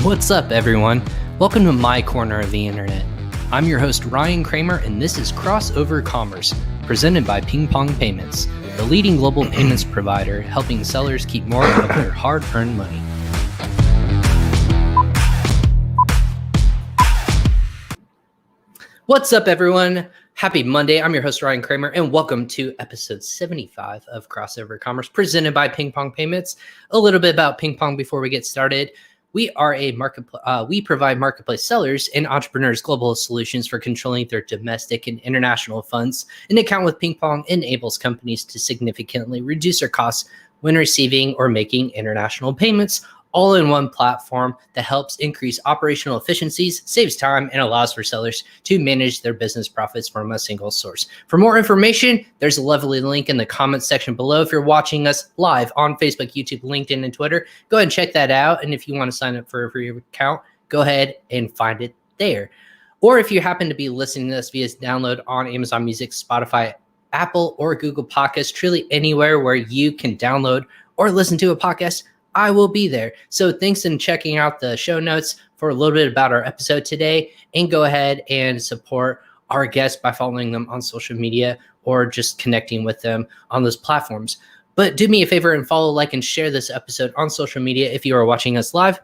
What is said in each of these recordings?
What's up, everyone? Welcome to my corner of the internet. I'm your host, Ryan Cramer, and this is Crossover Commerce, presented by PingPong Payments, the leading global payments provider, helping sellers keep more of their hard-earned money. What's up, everyone? Happy Monday. I'm your host, Ryan Cramer, and welcome to episode 75 of Crossover Commerce, presented by PingPong Payments. A little bit about PingPong before we get started. We are a we provide marketplace sellers and entrepreneurs global solutions for controlling their domestic and international funds. An account with PingPong enables companies to significantly reduce their costs when receiving or making international payments, all in one platform that helps increase operational efficiencies, saves time, and allows for sellers to manage their business profits from a single source. For more information, there's a lovely link in the comments section below. If you're watching us live on Facebook, YouTube, LinkedIn, and Twitter, go ahead and check that out. And if you want to sign up for a free account, go ahead and find it there. Or if you happen to be listening to this via download on Amazon Music, Spotify, Apple, or Google Podcasts, truly anywhere where you can download or listen to a podcast, I will be there. So thanks and checking out the show notes for a little bit about our episode today, and go ahead and support our guests by following them on social media or just connecting with them on those platforms. But do me a favor and follow, like, and share this episode on social media if you are watching us live.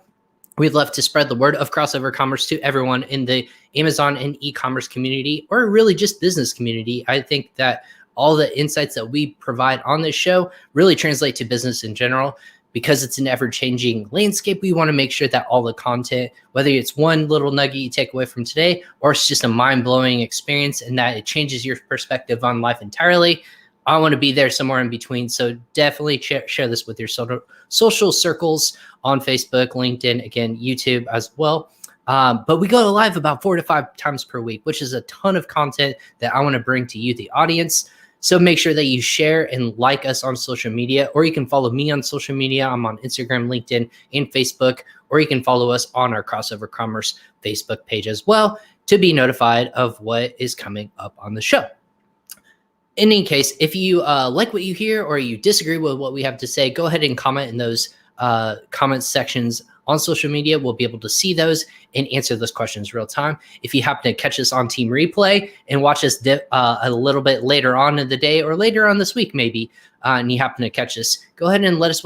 We'd love to spread the word of Crossover Commerce to everyone in the Amazon and e-commerce community, or really just business community. I think that all the insights that we provide on this show really translate to business in general. Because it's an ever-changing landscape, we want to make sure that all the content, whether it's one little nugget you take away from today, or it's just a mind-blowing experience and that it changes your perspective on life entirely, I want to be there somewhere in between. So definitely share this with your social circles on Facebook, LinkedIn, again, YouTube as well. But we go live about 4 to 5 times per week, which is a ton of content that I want to bring to you, the audience. So make sure that you share and like us on social media, or you can follow me on social media. I'm on Instagram, LinkedIn, and Facebook, or you can follow us on our Crossover Commerce Facebook page as well to be notified of what is coming up on the show. In any case, if you like what you hear or you disagree with what we have to say, go ahead and comment in those comment sections on social media. We'll be able to see those and answer those questions real time. If you happen to catch us on Team Replay and watch us a little bit later on in the day or later on this week, maybe, and you happen to catch us, go ahead and let us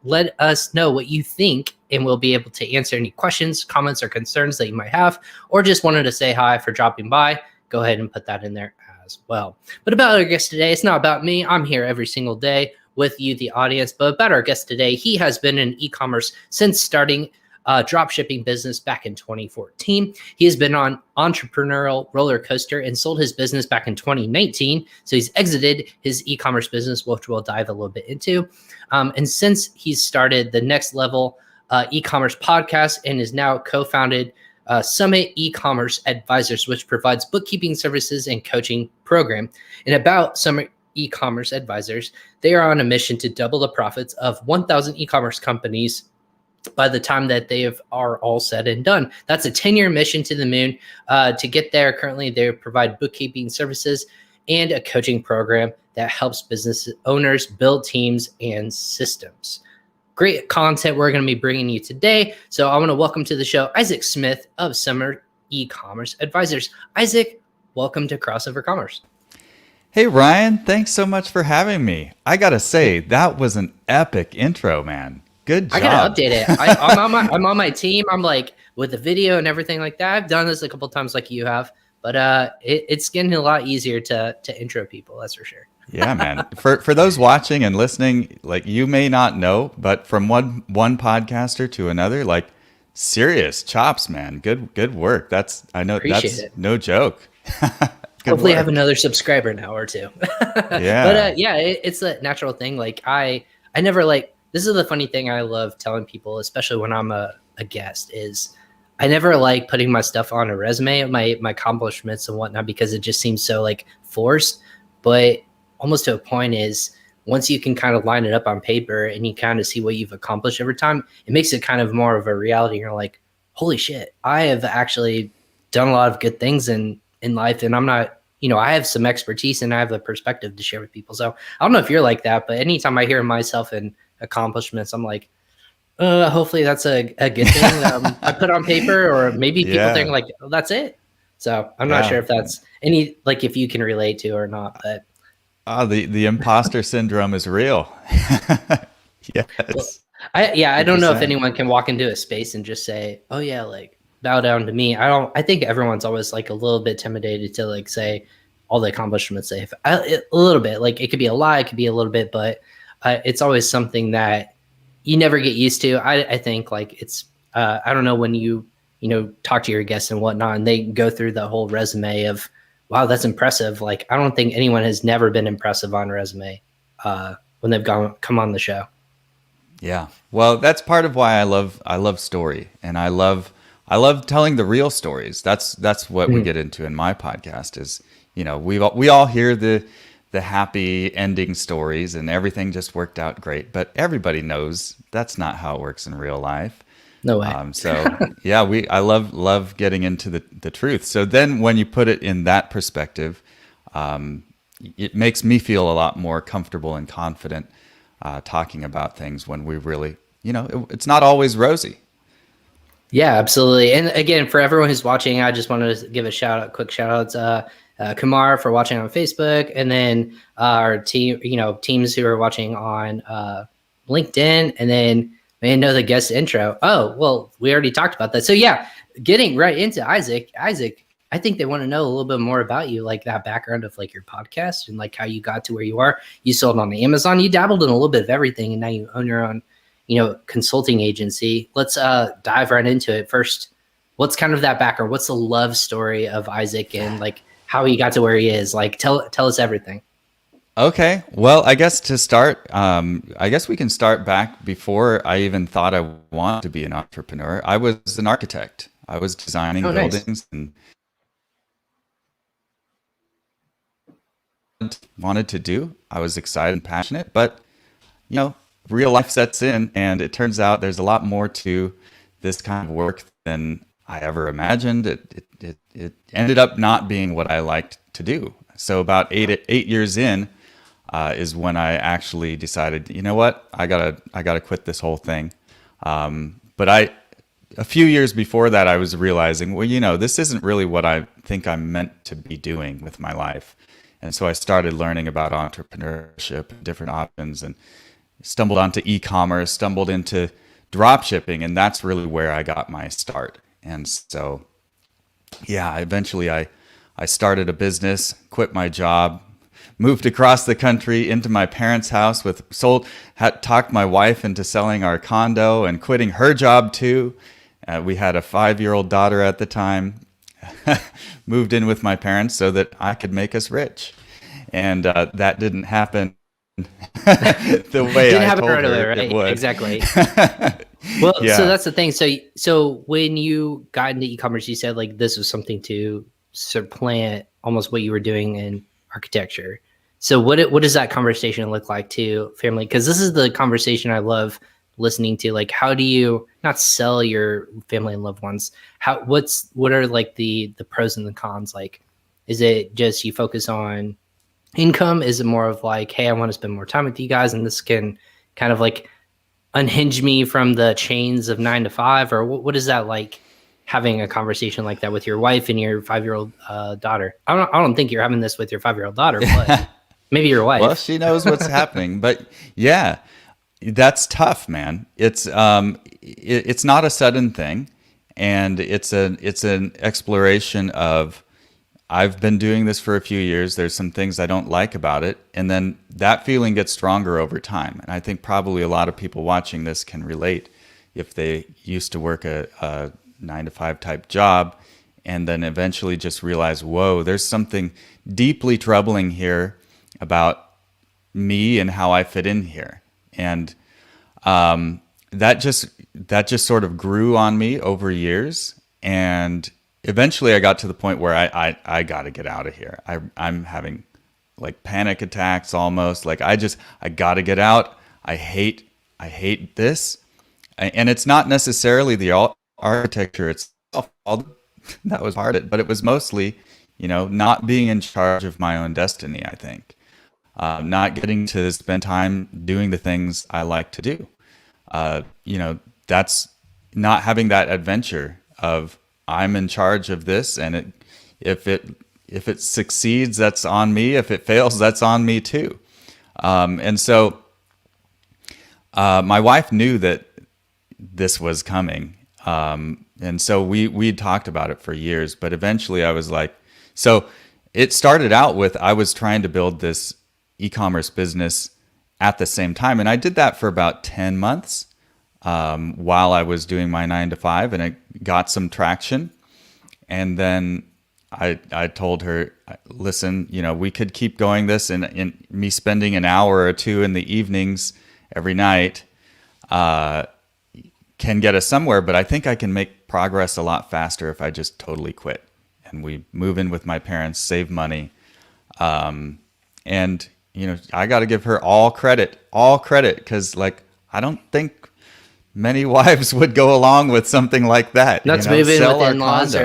let us know what you think, and we'll be able to answer any questions, comments, or concerns that you might have, or just wanted to say hi for dropping by. Go ahead and put that in there as well. But about our guest today, it's not about me. I'm here every single day with you, the audience. But about our guest today, he has been in e-commerce since starting a dropshipping business back in 2014. He has been on entrepreneurial roller coaster and sold his business back in 2019. So he's exited his e-commerce business, which we'll dive a little bit into. And since he's started the Next Level e-commerce podcast and is now co-founded Summit e-commerce Advisors, which provides bookkeeping services and coaching program. And about Summit e-commerce Advisors, they are on a mission to double the profits of 1,000 e-commerce companies by the time that they are all said and done. That's a 10-year mission to the moon. To get there, currently they provide bookkeeping services and a coaching program that helps business owners build teams and systems. Great content we're going to be bringing you today. So I want to welcome to the show Isaac Smith of Summit e-commerce Advisors. Isaac, welcome to Crossover Commerce. Hey, Ryan, thanks so much for having me. I got to say, that was an epic intro, man. Good job. I got to update it. I'm on my team. I'm like with the video and everything like that. I've done this a couple times like you have, but it's getting a lot easier to intro people. That's for sure. Yeah, man. For those watching and listening, like, you may not know, but from one podcaster to another, like, serious chops, man. Good work. I know that's no joke. Hopefully I have another subscriber now or two. Yeah. But it's a natural thing. Like I never this is the funny thing I love telling people, especially when I'm a guest, is I never like putting my stuff on a resume, my accomplishments and whatnot, because it just seems so like forced. But almost to a point is once you can kind of line it up on paper and you kind of see what you've accomplished over time, it makes it kind of more of a reality. You're like, holy shit, I have actually done a lot of good things in life, and I'm not, I have some expertise and I have a perspective to share with people. So I don't know if you're like that, but anytime I hear myself and accomplishments, I'm like, Hopefully that's a good thing. I put on paper, or maybe people think Yeah. like, oh, that's it. So I'm not sure Yeah. if that's any, like, if you can relate to or not, but The imposter syndrome is real. well, Yes. I don't know if 100%. anyone can walk into a space and just say, oh yeah, like bow down to me. I think everyone's always like a little bit intimidated to like say all the accomplishments they have. A little bit, like it could be a lie, it could be a little bit, but it's always something that you never get used to. I think like it's, I don't know, when you talk to your guests and whatnot, and they go through the whole resume of, wow, that's impressive. Like, I don't think anyone has never been impressive on resume when they've come on the show. Yeah. Well, that's part of why I love story, and I love telling the real stories. That's what we Mhm. get into in my podcast is, we all hear the happy ending stories and everything just worked out great, but everybody knows that's not how it works in real life. No way. So yeah, I love getting into the truth. So then when you put it in that perspective, it makes me feel a lot more comfortable and confident talking about things when we really, it's not always rosy. Yeah, absolutely. And again, for everyone who's watching, I just wanted to give a quick shout out to Kumar for watching on Facebook, and then our team, teams who are watching on LinkedIn, and then man, know the guest intro. Oh, well, we already talked about that. So yeah, getting right into Isaac. Isaac, I think they want to know a little bit more about you, like that background of like your podcast and like how you got to where you are. You sold on Amazon. You dabbled in a little bit of everything, and now you own your own consulting agency. Let's dive right into it. First, what's kind of that background? What's the love story of Isaac and like how he got to where he is? Like tell us everything. Okay. Well, I guess to start, I guess we can start back before I even thought I wanted to be an entrepreneur. I was an architect. I was designing Oh, nice. buildings and wanted to do. I was excited and passionate, but real life sets in, and it turns out there's a lot more to this kind of work than I ever imagined. It ended up not being what I liked to do. So about 8 years in is when I actually decided, you know what, I gotta quit this whole thing. But a few years before that, I was realizing, well, this isn't really what I think I'm meant to be doing with my life. And so I started learning about entrepreneurship, different options, and stumbled onto e-commerce, stumbled into drop shipping, and that's really where I got my start. And so, yeah, eventually I started a business, quit my job, moved across the country into my parents' house talked my wife into selling our condo and quitting her job too. We had a 5-year-old daughter at the time. Moved in with my parents so that I could make us rich. And that didn't happen the way Didn't I happen told right away, her it right? would. Exactly. Well, so Yeah. that's the thing. So when you got into e-commerce, you said like this was something to supplant almost what you were doing in architecture. So what does that conversation look like to family? Because this is the conversation I love listening to. Like, how do you not sell your family and loved ones? What are like the pros and the cons? Like, is it just you focus on income? Is it more of like, hey, I want to spend more time with you guys, and this can kind of like unhinge me from the chains of 9 to 5, or what is that like? Having a conversation like that with your wife and your 5-year-old daughter. I don't think you're having this with your 5-year-old daughter, but maybe your Well, wife. she knows what's happening, but yeah, that's tough, man. It's not a sudden thing, and it's an exploration of I've been doing this for a few years. There's some things I don't like about it. And then that feeling gets stronger over time. And I think probably a lot of people watching this can relate if they used to work a 9 to 5 type job and then eventually just realize, whoa, there's something deeply troubling here about me and how I fit in here. And that just sort of grew on me over years. And eventually I got to the point where I got to get out of here. I'm having like panic attacks almost. Like I got to get out. I hate this. And it's not necessarily the architecture itself. That was part of it, but it was mostly, not being in charge of my own destiny, I think. Not getting to spend time doing the things I like to do. that's not having that adventure of I'm in charge of this, and if it succeeds, that's on me. If it fails, that's on me too. And so my wife knew that this was coming. And so we talked about it for years, but eventually I was like, so it started out with, I was trying to build this e-commerce business at the same time. And I did that for about 10 months while I was doing my 9 to 5, and it got some traction. And then I told her, listen, we could keep going this, and me spending an hour or two in the evenings every night can get us somewhere, but I think I can make progress a lot faster if I just totally quit and we move in with my parents, save money. And, I got to give her all credit, because I don't think many wives would go along with something like that. Let's move in with in-laws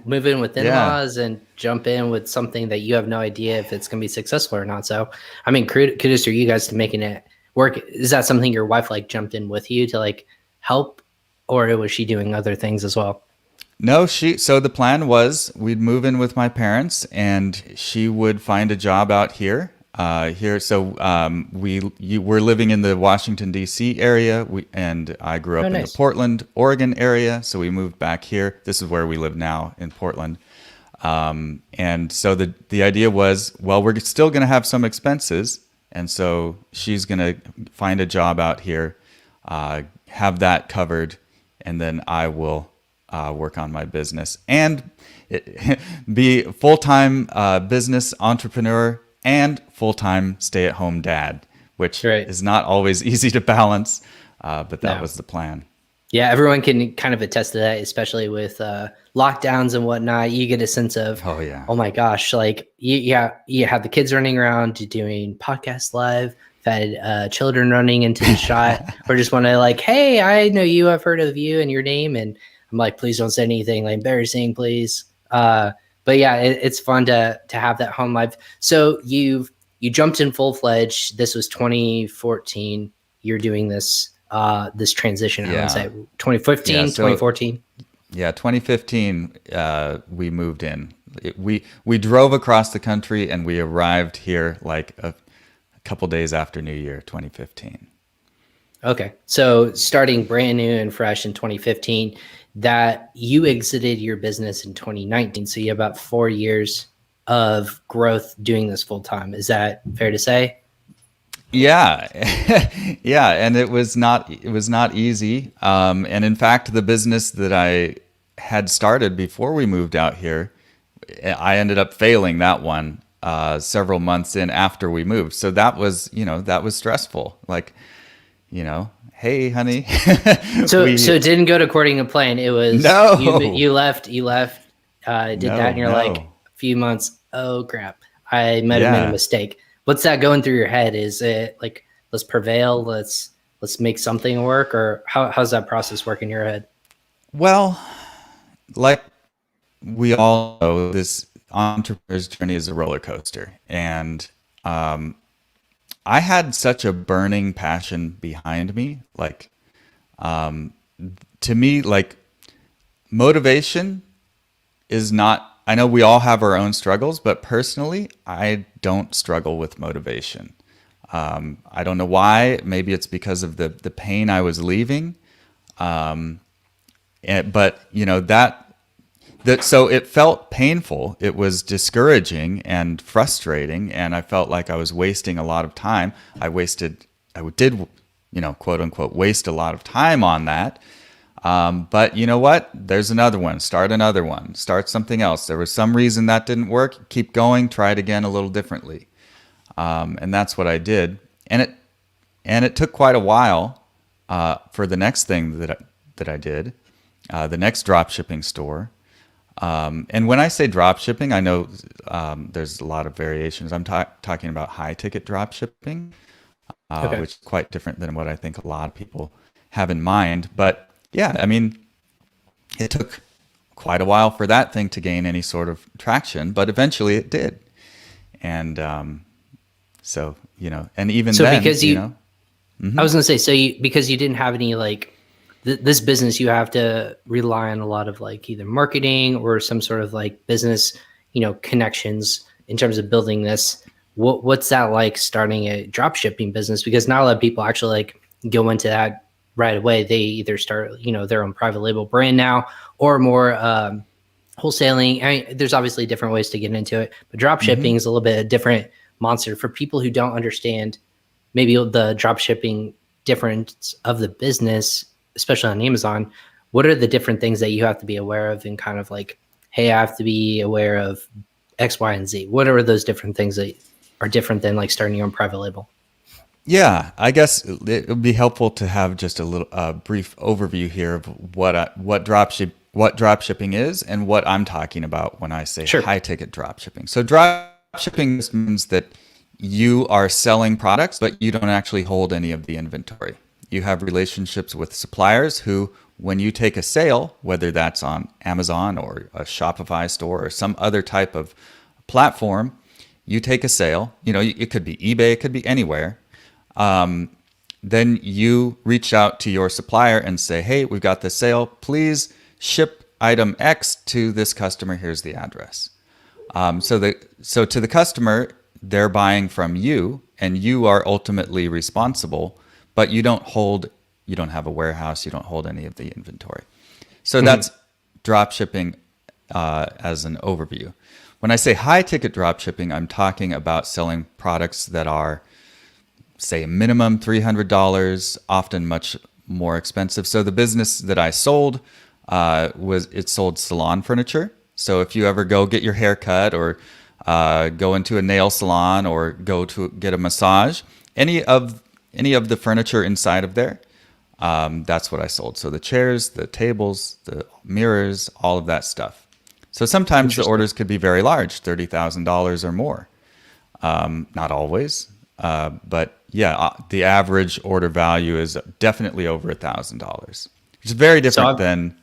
move in with in-laws and jump in with something that you have no idea if it's going to be successful or not. So, I mean, kudos to you guys to making it work. Is that something your wife jumped in with you to help, or was she doing other things as well? No, so the plan was we'd move in with my parents and she would find a job out here. So we're living in the Washington, D.C. area, and I grew up in the Portland, Oregon area. So we moved back here. This is where we live now, in Portland. And so the idea was, well, we're still going to have some expenses. And so she's going to find a job out here, have that covered, and then I will work on my business and be full-time business entrepreneur and full-time stay-at-home dad, which is not always easy to balance, but that was the plan. Yeah, everyone can kind of attest to that, especially with lockdowns and whatnot. You get a sense of, oh my gosh, you have the kids running around doing podcasts live, had children running into the shot, or just want to hey, I know you, I've heard of you and your name, and I'm like, please don't say anything embarrassing, please. But yeah, it's fun to have that home life. So you jumped in full-fledged. This was 2014. You're doing this this transition. I would say 2015, 2014. Yeah, 2015. We moved in. We drove across the country and we arrived here a couple days after New Year, 2015. Okay, so starting brand new and fresh in 2015. That you exited your business in 2019. So you have about 4 years of growth doing this full time. Is that fair to say? Yeah. Yeah. And it was not easy. And in fact, the business that I had started before we moved out here, I ended up failing that one several months in after we moved. So that was stressful. Hey, honey. So it didn't go according to plan. It was you left, did that, and you're a few months, oh crap, I might have made a mistake. What's that going through your head? Is it let's prevail, let's make something work, or how's that process work in your head? Well, we all know, this entrepreneur's journey is a roller coaster, and I had such a burning passion behind me. To me, motivation is not, I know we all have our own struggles, but personally, I don't struggle with motivation. I don't know why. Maybe it's because of the pain I was leaving. So it felt painful. It was discouraging and frustrating, and I felt like I was wasting a lot of time. I did, quote unquote, waste a lot of time on that. But you know what? There's another one. Start another one. Start something else. There was some reason that didn't work. Keep going. Try it again a little differently. And that's what I did. And it took quite a while for the next thing that I did, the next drop shipping store. And when I say drop shipping, I know there's a lot of variations. I'm talking about high ticket drop shipping, which is quite different than what I think a lot of people have in mind. But yeah, I mean, it took quite a while for that thing to gain any sort of traction, but eventually it did. And and even so then, because I was going to say, because you didn't have any this business, you have to rely on a lot of like either marketing or some sort of like business, connections in terms of building this. What's that like starting a drop shipping business? Because not a lot of people actually like go into that right away. They either start, their own private label brand now, or more wholesaling. There's obviously different ways to get into it, but drop shipping is a little bit a different monster for people who don't understand maybe the drop shipping difference of the business, especially on Amazon. What are the different things that you have to be aware of, and kind of like, hey, I have to be aware of X, Y, and Z? What are those different things that are different than like starting your own private label? Yeah, I guess it would be helpful to have just a little brief overview here of what drop shipping is and what I'm talking about when I say high ticket drop shipping. So drop shipping means that you are selling products, but you don't actually hold any of the inventory. You have relationships with suppliers who, when you take a sale, whether that's on Amazon or a Shopify store or some other type of platform, you take a sale. It could be eBay, it could be anywhere. Then you reach out to your supplier and say, hey, we've got this sale. Please ship item X to this customer. Here's the address. So to the customer, they're buying from you, and you are ultimately responsible, but you don't have a warehouse, you don't hold any of the inventory. So that's drop shipping as an overview. When I say high ticket drop shipping, I'm talking about selling products that are, say, minimum $300, often much more expensive. So the business that I sold sold salon furniture. So if you ever go get your hair cut, or go into a nail salon, or go to get a massage, any of the furniture inside of there, that's what I sold. So the chairs, the tables, the mirrors, all of that stuff. So sometimes the orders could be very large, $30,000 or more. Not always, but yeah, the average order value is definitely over $1,000, which is very different than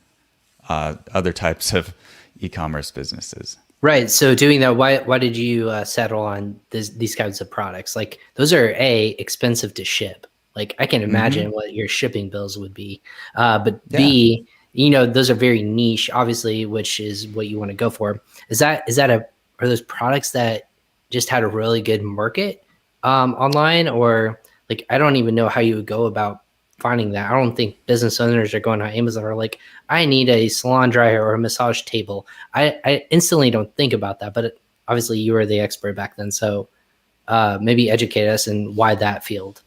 other types of e-commerce businesses. Right. So doing that, why did you settle on these kinds of products? Like, those are expensive to ship. Like, I can imagine what your shipping bills would be. But B, those are very niche, obviously, which is what you want to go for. Are those products that just had a really good market online, or like, I don't even know how you would go about finding that. I don't think business owners are going on Amazon or like, I need a salon dryer or a massage table. I instantly don't think about that, but obviously you were the expert back then. So maybe educate us in why that field.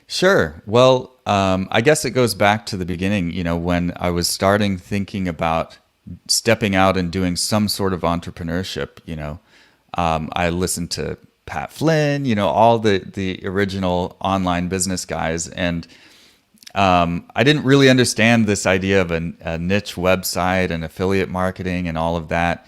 Sure. Well, I guess it goes back to the beginning, when I was thinking about stepping out and doing some sort of entrepreneurship. I listened to Pat Flynn, all the original online business guys. And I didn't really understand this idea of a niche website and affiliate marketing and all of that.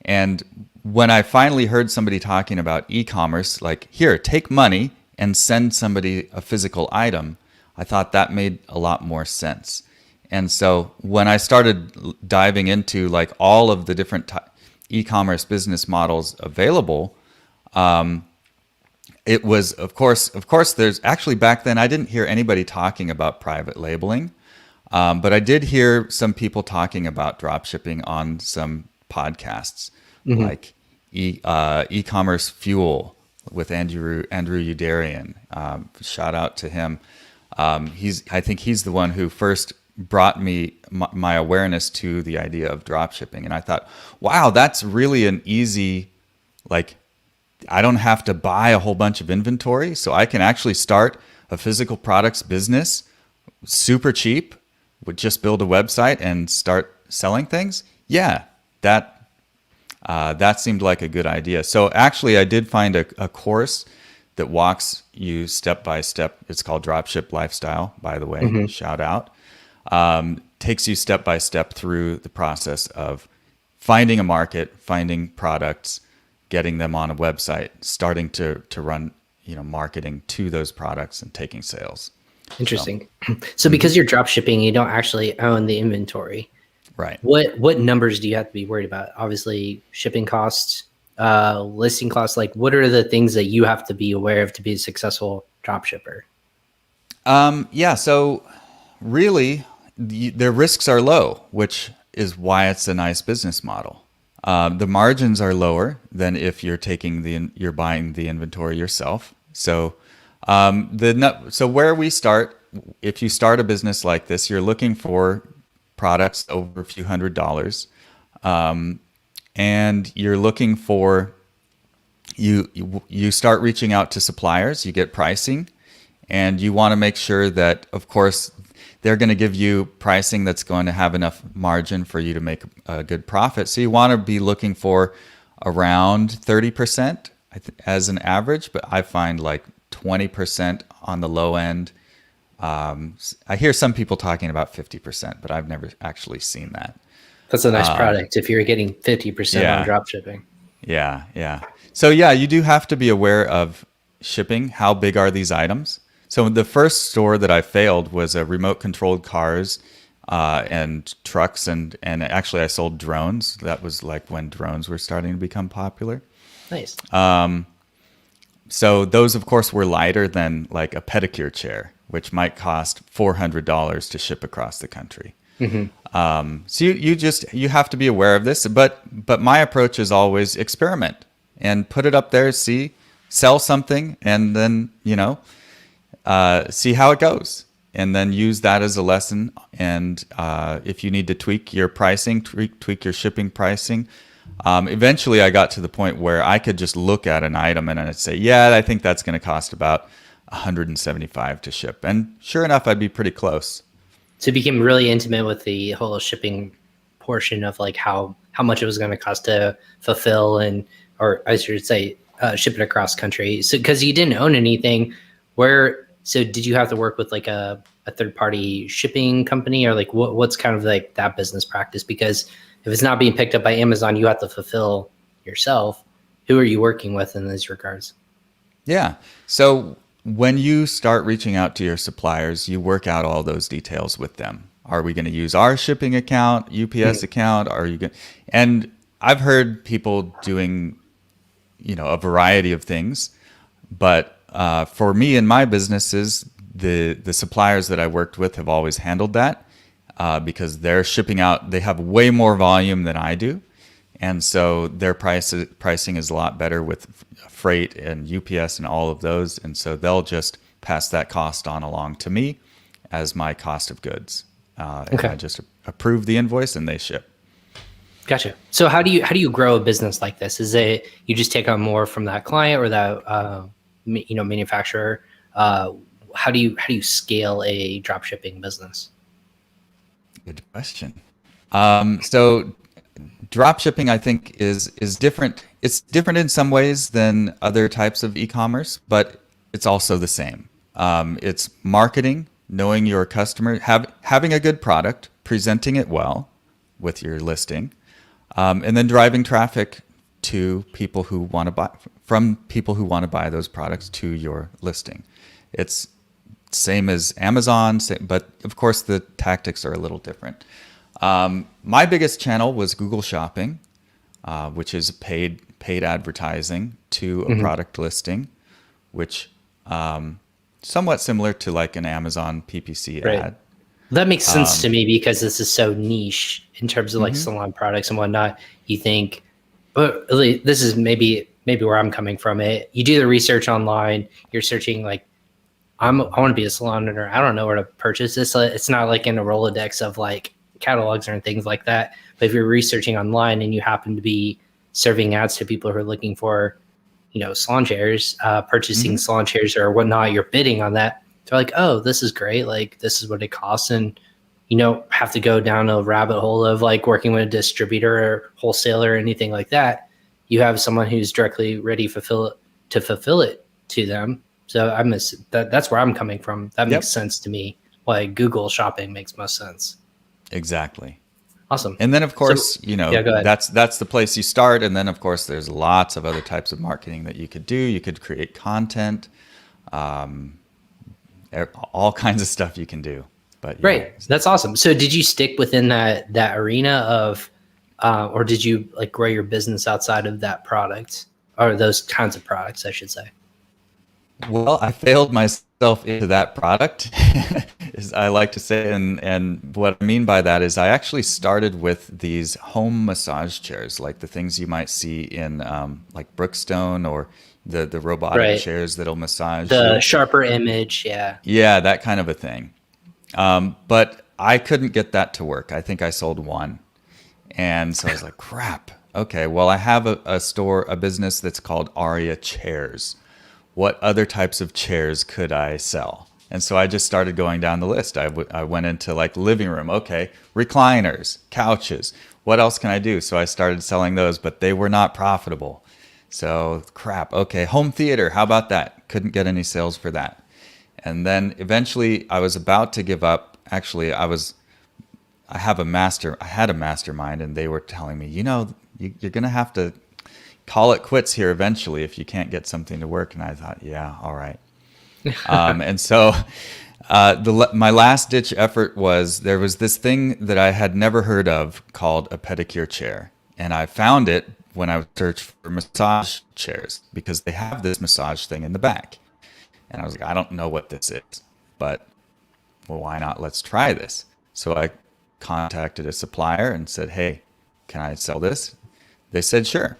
And when I finally heard somebody talking about e-commerce, like, here, take money and send somebody a physical item, I thought that made a lot more sense. And so when I started diving into like all of the different e-commerce business models available, it was, of course, there's actually, back then, I didn't hear anybody talking about private labeling, but I did hear some people talking about drop shipping on some podcasts, like eCommerce Fuel with Andrew Udarian. Shout out to him. I think he's the one who first brought me my awareness to the idea of drop shipping. And I thought, wow, that's really an easy, like, I don't have to buy a whole bunch of inventory, so I can actually start a physical products business super cheap, would just build a website and start selling things. Yeah, that seemed like a good idea. So actually, I did find a course that walks you step by step. It's called Dropship Lifestyle, by the way. Shout out. Takes you step by step through the process of finding a market, finding products, getting them on a website, starting to run, marketing to those products and taking sales. Interesting. So because you're drop shipping, you don't actually own the inventory. Right. What numbers do you have to be worried about? Obviously, shipping costs, listing costs. Like, what are the things that you have to be aware of to be a successful drop shipper? So really, their risks are low, which is why it's a nice business model. The margins are lower than if you're you're buying the inventory yourself. So, so where we start, if you start a business like this, you're looking for products over a few $100s, and you're looking for you start reaching out to suppliers, you get pricing, and you want to make sure that, of course, they're going to give you pricing that's going to have enough margin for you to make a good profit. So you want to be looking for around 30% as an average, but I find like 20% on the low end. I hear some people talking about 50%, but I've never actually seen that. That's a nice product if you're getting 50% on drop shipping. Yeah, yeah. So yeah, you do have to be aware of shipping. How big are these items? So the first store that I failed was a remote controlled cars and trucks, and actually I sold drones. That was like when drones were starting to become popular. Nice. So those, of course, were lighter than like a pedicure chair, which might cost $400 to ship across the country. Mm-hmm. So you have to be aware of this, but my approach is always experiment and put it up there, sell something, and then see how it goes, and then use that as a lesson. And if you need to tweak your pricing, tweak your shipping pricing. Eventually, I got to the point where I could just look at an item and I'd say, yeah, I think that's going to cost about $175 to ship, and sure enough, I'd be pretty close. So you became really intimate with the whole shipping portion of like how much it was going to cost to fulfill or I should say, ship it across country. So because you didn't own anything, so did you have to work with like a third party shipping company, or like what's kind of like that business practice? Because if it's not being picked up by Amazon, you have to fulfill yourself. Who are you working with in those regards? Yeah. So when you start reaching out to your suppliers, you work out all those details with them. Are we going to use our shipping account, UPS account? Are you going? And I've heard people doing, a variety of things, but for me and my businesses, the suppliers that I worked with have always handled that because they're shipping out. They have way more volume than I do, and so their pricing is a lot better with freight and UPS and all of those, and so they'll just pass that cost on along to me as my cost of goods. And I just approve the invoice and they ship. Gotcha. So how do you grow a business like this? Is it you just take on more from that client or that manufacturer? How do you scale a drop shipping business? Good question. So drop shipping, I think, is different. It's different in some ways than other types of e-commerce, but it's also the same. It's marketing, knowing your customer, having a good product, presenting it well with your listing, and then driving traffic to people who want to buy from people who want to buy those products to your listing. It's same as Amazon, but of course the tactics are a little different. My biggest channel was Google Shopping, which is paid advertising to a product listing, which somewhat similar to like an Amazon PPC ad. That makes sense to me because this is so niche in terms of like salon products and whatnot. You think, but this is maybe where I'm coming from. You do the research online. You're searching like, I want to be a salon owner. I don't know where to purchase this. It's not like in a Rolodex of like catalogs or things like that. But if you're researching online and you happen to be serving ads to people who are looking for, salon chairs, purchasing salon chairs or whatnot, you're bidding on that. They're like, oh, this is great. Like, this is what it costs. And you don't have to go down a rabbit hole of like working with a distributor or wholesaler or anything like that. You have someone who's directly ready to fulfill it to them. So that's where I'm coming from. That makes sense to me. Why Google Shopping makes most sense. Exactly. Awesome. And then of course, that's the place you start. And then of course, there's lots of other types of marketing that you could do. You could create content, all kinds of stuff you can do. But that's awesome. So did you stick within that arena of, or did you like grow your business outside of that product or those kinds of products, I should say? Well, I failed myself into that product, as I like to say, and what I mean by that is I actually started with these home massage chairs, like the things you might see in like Brookstone, or the robotic Right. chairs that'll massage The you. sharper image. Yeah. Yeah, that kind of a thing. But I couldn't get that to work. I think I sold one, and so I was like, crap. Okay, well, I have a business that's called Aria Chairs. What other types of chairs could I sell? And so I just started going down the list. I went into like living room. Okay, recliners, couches. What else can I do? So I started selling those, but they were not profitable. So crap. Okay, home theater. How about that? Couldn't get any sales for that. And then eventually I was about to give up. Actually, I had a mastermind, and they were telling me, you're going to have to call it quits here eventually if you can't get something to work. And I thought, yeah, all right. And so my last ditch effort was, there was this thing that I had never heard of called a pedicure chair. And I found it when I searched for massage chairs, because they have this massage thing in the back. And I was like, I don't know what this is, but well, why not? Let's try this. So I contacted a supplier and said, hey, can I sell this? They said, sure.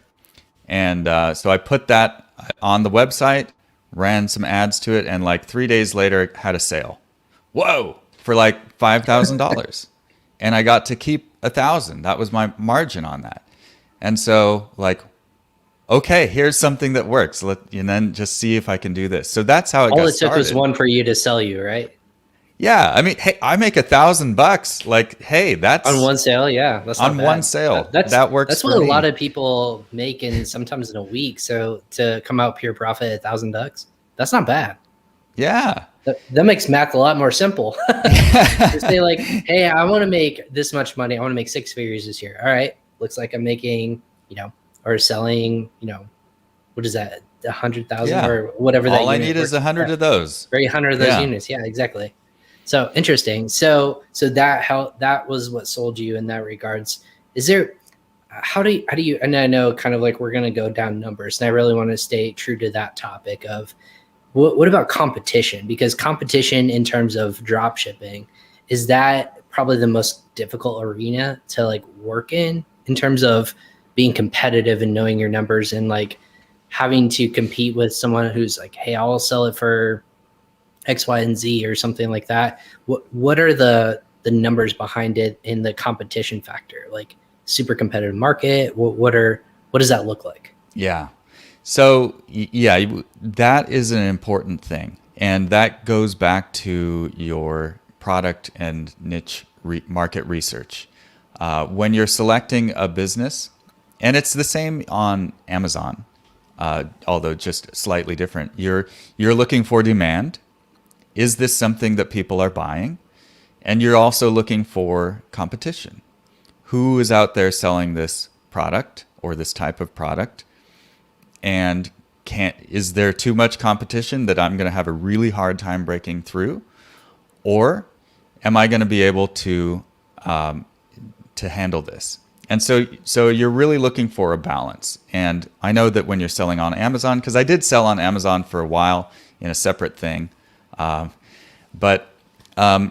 And so I put that on the website, ran some ads to it, and like 3 days later, it had a sale. Whoa! For like $5,000. And I got to keep 1,000. That was my margin on that. And so like, okay, here's something that works. And then just see if I can do this. So that's how it got started. All it took was one for you to sell you, right? Yeah, I mean, hey, I make $1,000. Like, hey, that's On one sale. Yeah, that's not on bad. one sale. That works. That's for what me. a lot of people make in sometimes in a week. So to come out pure profit $1,000, that's not bad. Yeah. That makes math a lot more simple. To say like, hey, I want to make this much money. I want to make 6 figures this year. All right, looks like I'm making, or selling, what is that, 100,000 or whatever. All I need is 100 of those. 100 of those units. Yeah, exactly. So interesting. So that was what sold you in that regards. Is there, how do you, and I know kind of like we're going to go down numbers, and I really want to stay true to that topic of what about competition? Because competition in terms of drop shipping, is that probably the most difficult arena to like work in terms of being competitive and knowing your numbers, and like having to compete with someone who's like, hey, I'll sell it for X, Y, and Z or something like that. What are the numbers behind it in the competition factor? Like super competitive market. What does that look like? Yeah. So yeah, that is an important thing, and that goes back to your product and niche market research. When you're selecting a business, and it's the same on Amazon, although just slightly different. You're looking for demand. Is this something that people are buying? And you're also looking for competition. Who is out there selling this product or this type of product? And is there too much competition that I'm going to have a really hard time breaking through? Or am I going to be able to handle this? And so you're really looking for a balance. And I know that when you're selling on Amazon, because I did sell on Amazon for a while in a separate thing, but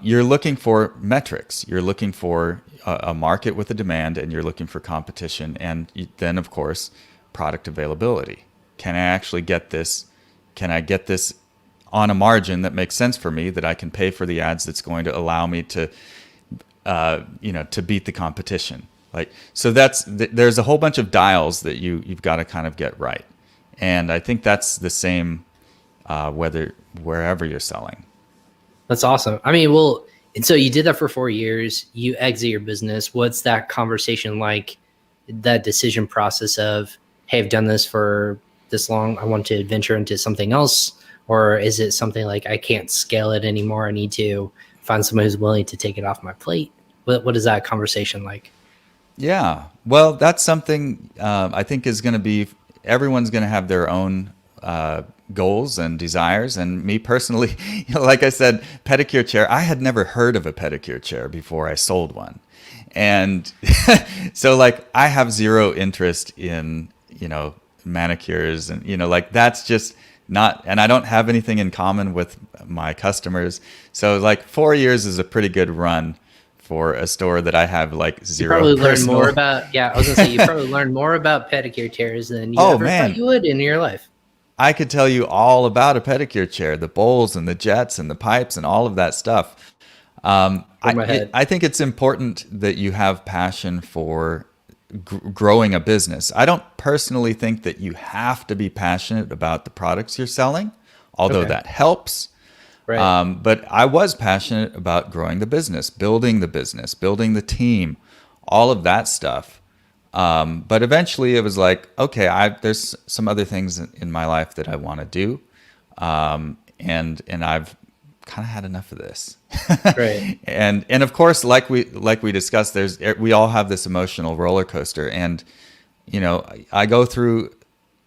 you're looking for metrics. You're looking for a market with a demand, and you're looking for competition. And then, of course, product availability. Can I actually get this? Can I get this on a margin that makes sense for me, that I can pay for the ads, that's going to allow me to, to beat the competition? So there's a whole bunch of dials that you've got to kind of get right. And I think that's the same wherever you're selling. That's awesome. I mean, well, and so you did that for 4 years. You exit your business. What's that conversation like? That decision process of, hey, I've done this for this long, I want to venture into something else? Or is it something like, I can't scale it anymore, I need to find someone who's willing to take it off my plate? What is that conversation like? Yeah, well, that's something I think is going to be, everyone's going to have their own goals and desires. And me personally, like I said, pedicure chair, I had never heard of a pedicure chair before I sold one. And so like I have zero interest in, manicures, and, that's just and I don't have anything in common with my customers. So like 4 years is a pretty good run for a store that I have like zero probably learned personal. more about, I was gonna say, you probably learned more about pedicure chairs than you Oh ever thought man, you would in your life. I could tell you all about a pedicure chair, the bowls and the jets and the pipes and all of that stuff. my head. I think it's important that you have passion for growing a business. I don't personally think that you have to be passionate about the products you're selling, although Okay. that helps. Right. But I was passionate about growing the business, building the team, all of that stuff. But eventually it was like, okay, there's some other things in my life that I want to do. And I've kind of had enough of this. Right. And of course, like we discussed, we all have this emotional roller coaster, and I go through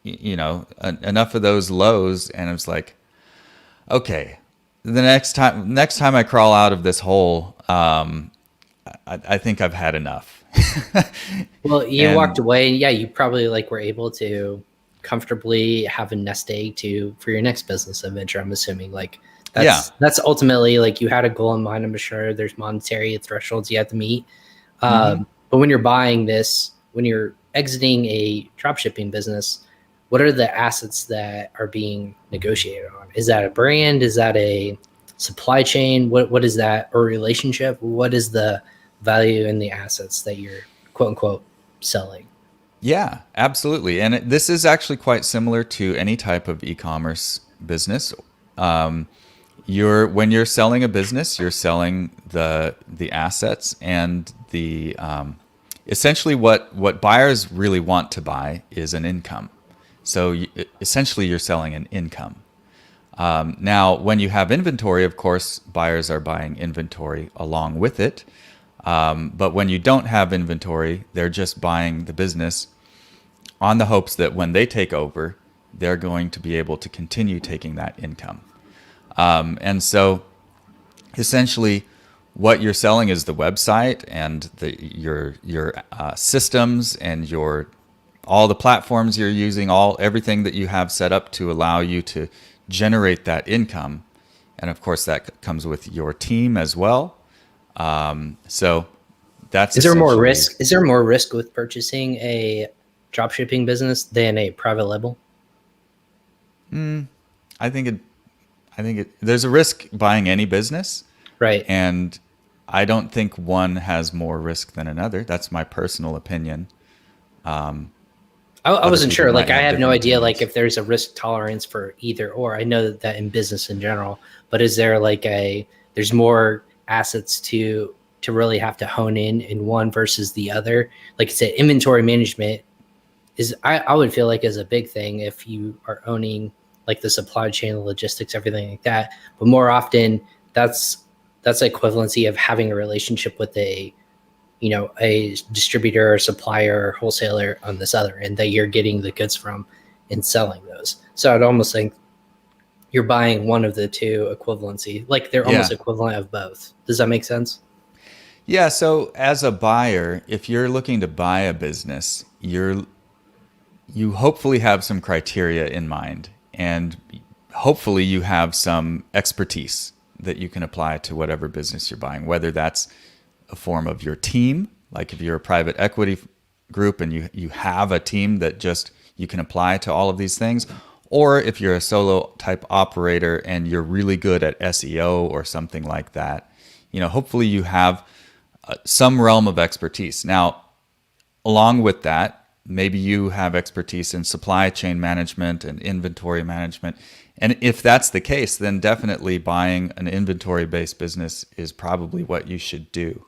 enough of those lows, and it's like, okay, the next time I crawl out of this hole, I think I've had enough. Well, you And walked away, and you probably were able to comfortably have a nest egg for your next business adventure. I'm assuming that's ultimately you had a goal in mind. I'm sure there's monetary thresholds you have to meet. But when you're buying this, when you're exiting a dropshipping business, what are the assets that are being negotiated on? Is that a brand? Is that a supply chain? What is that? Or relationship? What is the value in the assets that you're quote unquote selling? yeah, absolutely. And this is actually quite similar to any type of e-commerce business. When you're selling a business, you're selling the assets and the essentially what buyers really want to buy is an income. So essentially, you're selling an income. Now, when you have inventory, of course, buyers are buying inventory along with it. But when you don't have inventory, they're just buying the business on the hopes that when they take over, they're going to be able to continue taking that income. And so essentially what you're selling is the website and your systems and all the platforms you're using, everything that you have set up to allow you to generate that income. And of course that comes with your team as well. So that's Is there more risk? Is there more risk with purchasing a dropshipping business than a private label? I think there's a risk buying any business. Right. And I don't think one has more risk than another. That's my personal opinion. I wasn't sure. I have no idea, opinions. if there's a risk tolerance for either or. I know that in business in general, but is there there's more assets to really have to hone in one versus the other? Like I said, inventory management I would feel is a big thing if you are owning the supply chain, the logistics, everything like that. But more often that's equivalency of having a relationship with a distributor or supplier or wholesaler on this other end that you're getting the goods from and selling those. So I'd almost think you're buying one of the two equivalency, they're almost equivalent of both. Does that make sense? Yeah. So as a buyer, if you're looking to buy a business, you hopefully have some criteria in mind, and hopefully you have some expertise that you can apply to whatever business you're buying, whether that's a form of your team, like if you're a private equity group and you have a team that just you can apply to all of these things, or if you're a solo type operator and you're really good at SEO or something like that, hopefully you have some realm of expertise. Now, along with that, maybe you have expertise in supply chain management and inventory management. And if that's the case, then definitely buying an inventory-based business is probably what you should do.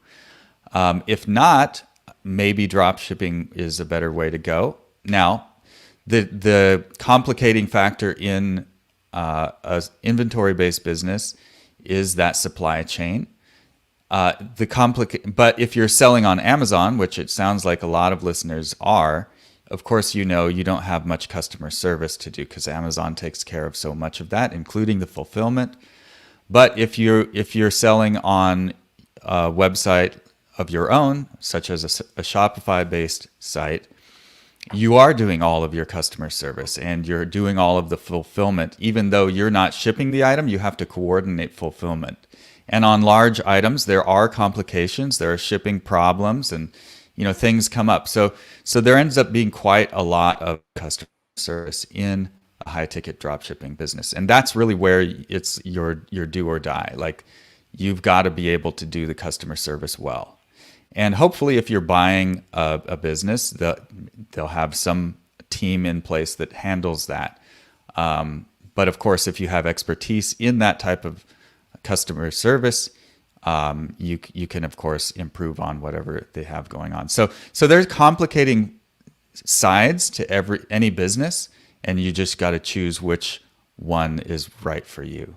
If not, maybe drop shipping is a better way to go. Now, the complicating factor in a inventory-based business is that supply chain. But if you're selling on Amazon, which it sounds like a lot of listeners are, of course, you don't have much customer service to do because Amazon takes care of so much of that, including the fulfillment. But if you're selling on a website of your own, such as a Shopify-based site, you are doing all of your customer service and you're doing all of the fulfillment. Even though you're not shipping the item, you have to coordinate fulfillment. And on large items, there are complications, there are shipping problems, and things come up. So there ends up being quite a lot of customer service in a high ticket drop shipping business. And that's really where it's your do or die. Like, you've got to be able to do the customer service well. And hopefully, if you're buying a business, they'll have some team in place that handles that. But of course, if you have expertise in that type of customer service, you can of course improve on whatever they have going on. So there's complicating sides to any business, and you just got to choose which one is right for you.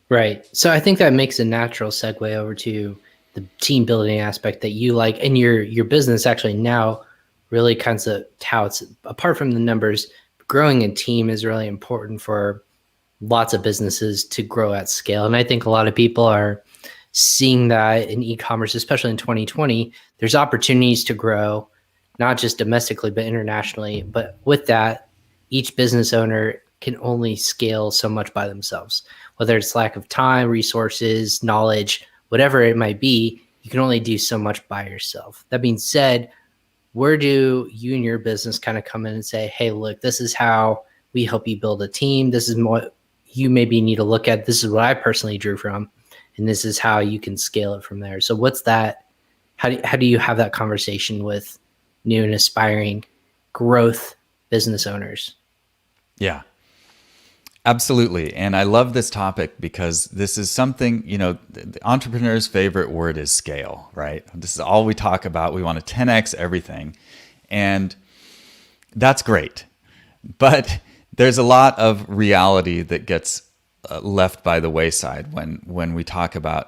Right. So I think that makes a natural segue over to the team building aspect that you like, and your business actually now really kind of touts, apart from the numbers, growing a team is really important for lots of businesses to grow at scale. And I think a lot of people are seeing that in e-commerce, especially in 2020. There's opportunities to grow, not just domestically, but internationally. But with that, each business owner can only scale so much by themselves, whether it's lack of time, resources, knowledge, whatever it might be. You can only do so much by yourself. That being said, where do you and your business kind of come in and say, hey, look, this is how we help you build a team. This is what you maybe need to look at. This is what I personally drew from, and this is how you can scale it from there. So what's that? How do you have that conversation with new and aspiring growth business owners? Yeah, absolutely. And I love this topic because this is something, the entrepreneur's favorite word is scale, right? This is all we talk about. We want to 10x everything. And that's great. But there's a lot of reality that gets left by the wayside when we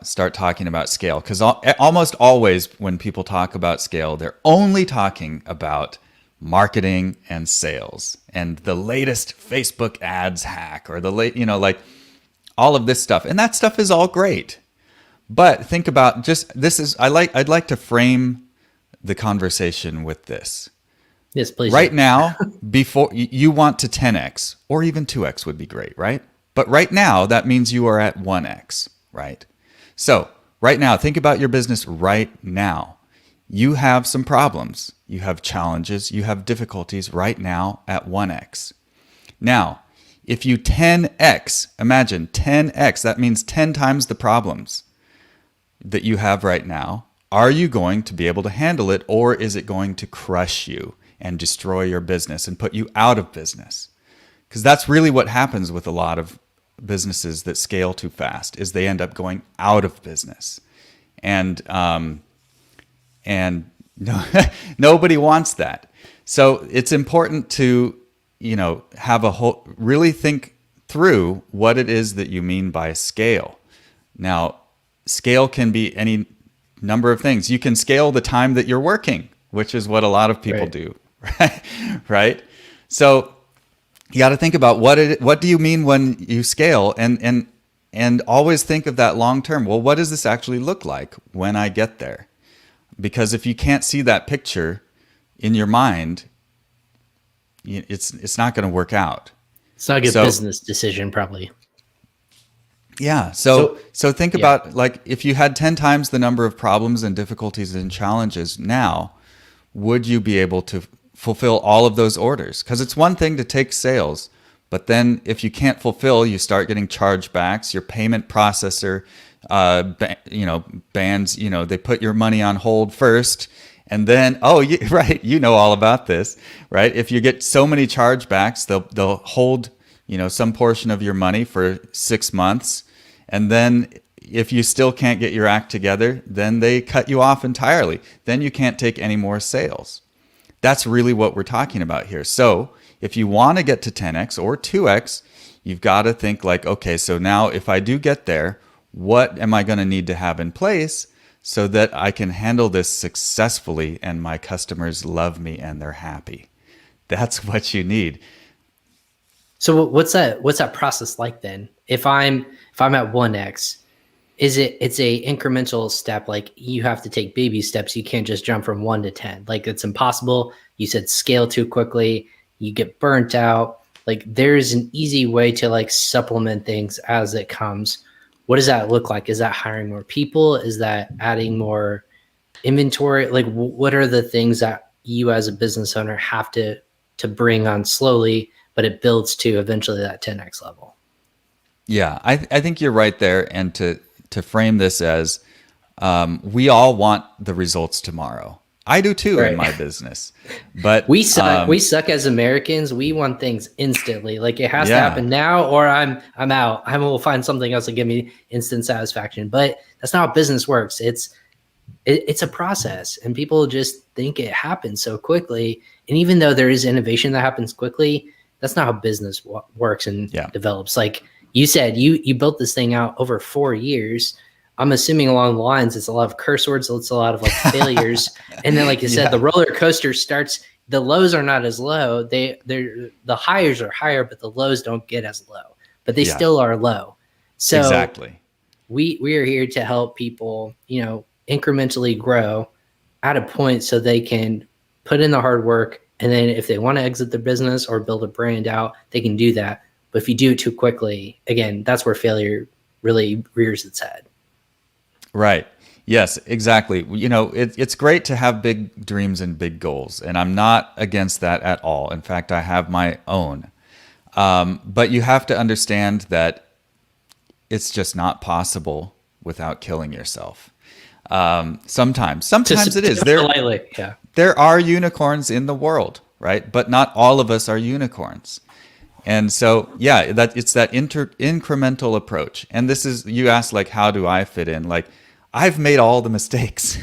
start talking about scale. Because almost always when people talk about scale, they're only talking about marketing and sales and the latest Facebook ads hack or like all of this stuff. And that stuff is all great. But think about I'd like to frame the conversation with this. Yes, please. Right now, before you want to 10x or even 2x would be great, right? But right now, that means you are at 1x, right? So right now, think about your business right now. You have some problems, you have challenges, you have difficulties right now at 1x. Now, if you 10x, imagine 10x, that means 10 times the problems that you have right now. Are you going to be able to handle it, or is it going to crush you and destroy your business and put you out of business? Because that's really what happens with a lot of businesses that scale too fast, is they end up going out of business. And nobody wants that. So it's important to, really think through what it is that you mean by scale. Now, scale can be any number of things. You can scale the time that you're working, which is what a lot of people do, right? So you got to think about what do you mean when you scale, and always think of that long term. Well, what does this actually look like when I get there? Because if you can't see that picture in your mind, it's not going to work out. It's not a good business decision, probably. Yeah. So think about, like, if you had 10 times the number of problems and difficulties and challenges now, would you be able to fulfill all of those orders? Because it's one thing to take sales, but then if you can't fulfill, you start getting chargebacks. Your payment processor bans, they put your money on hold first, and then, right, all about this, right? If you get so many chargebacks, they'll hold, some portion of your money for 6 months, and then if you still can't get your act together, then they cut you off entirely. Then you can't take any more sales. That's really what we're talking about here. So if you want to get to 10x or 2x, you've got to think like, okay, so now if I do get there, what am I going to need to have in place so that I can handle this successfully and my customers love me and they're happy? That's what you need. So what's that process like then? If I'm at 1x, it's a incremental step, like you have to take baby steps. You can't just jump from 1 to 10. Like, it's impossible you said scale too quickly, you get burnt out. Like there's an easy way to like supplement things as it comes. What does that look like? Is that hiring more people? Is that adding more inventory? Like what are the things that you as a business owner have to bring on slowly, but it builds to eventually that 10x level? Yeah, I think you're right there. And to frame this as we all want the results tomorrow. I do too in my business, but we suck as Americans. We want things instantly. Like it has to happen now, or I'm out. I will find something else to give me instant satisfaction. But that's not how business works. It's a process, and people just think it happens so quickly. And even though there is innovation that happens quickly, that's not how business works and develops. Like you said, you built this thing out over 4 years. I'm assuming along the lines, it's a lot of curse words. It's a lot of like failures. And then, like you said, the roller coaster starts, the lows are not as low. The highs are higher, but the lows don't get as low, but they still are low. So exactly. We are here to help people, incrementally grow at a point so they can put in the hard work. And then if they want to exit their business or build a brand out, they can do that. But if you do it too quickly, again, that's where failure really rears its head. Right. Yes, exactly. It's great to have big dreams and big goals, and I'm not against that at all. In fact, I have my own. But you have to understand that it's just not possible without killing yourself. Sometimes it is. There are unicorns in the world, right? But not all of us are unicorns. And so, it's that incremental approach. And this is, you asked, like, how do I fit in? Like, I've made all the mistakes.